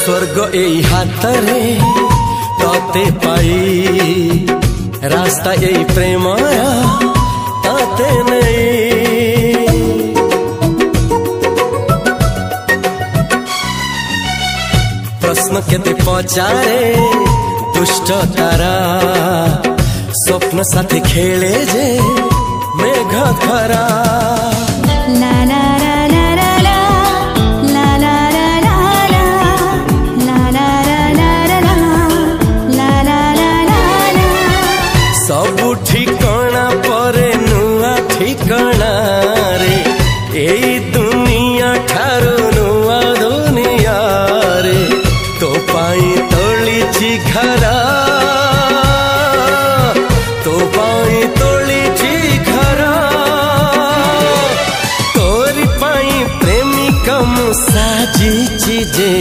स्वर्ग एई हातरे तते पाई रास्ता एई प्रेमया ताते नहीं। प्रश्न केते पचारे दुष्ट तारा स्वप्न साथी खेले जे मेघ खरा। सबु ठिकाना परे नुआ ठिकाना रे एई दुनिया ठारू नुआ दुनिया रे। तो पाई तोलिछि घरा तो पाई तोलिछि घरा तोरी पाई प्रेमिका मु साजिछि जे।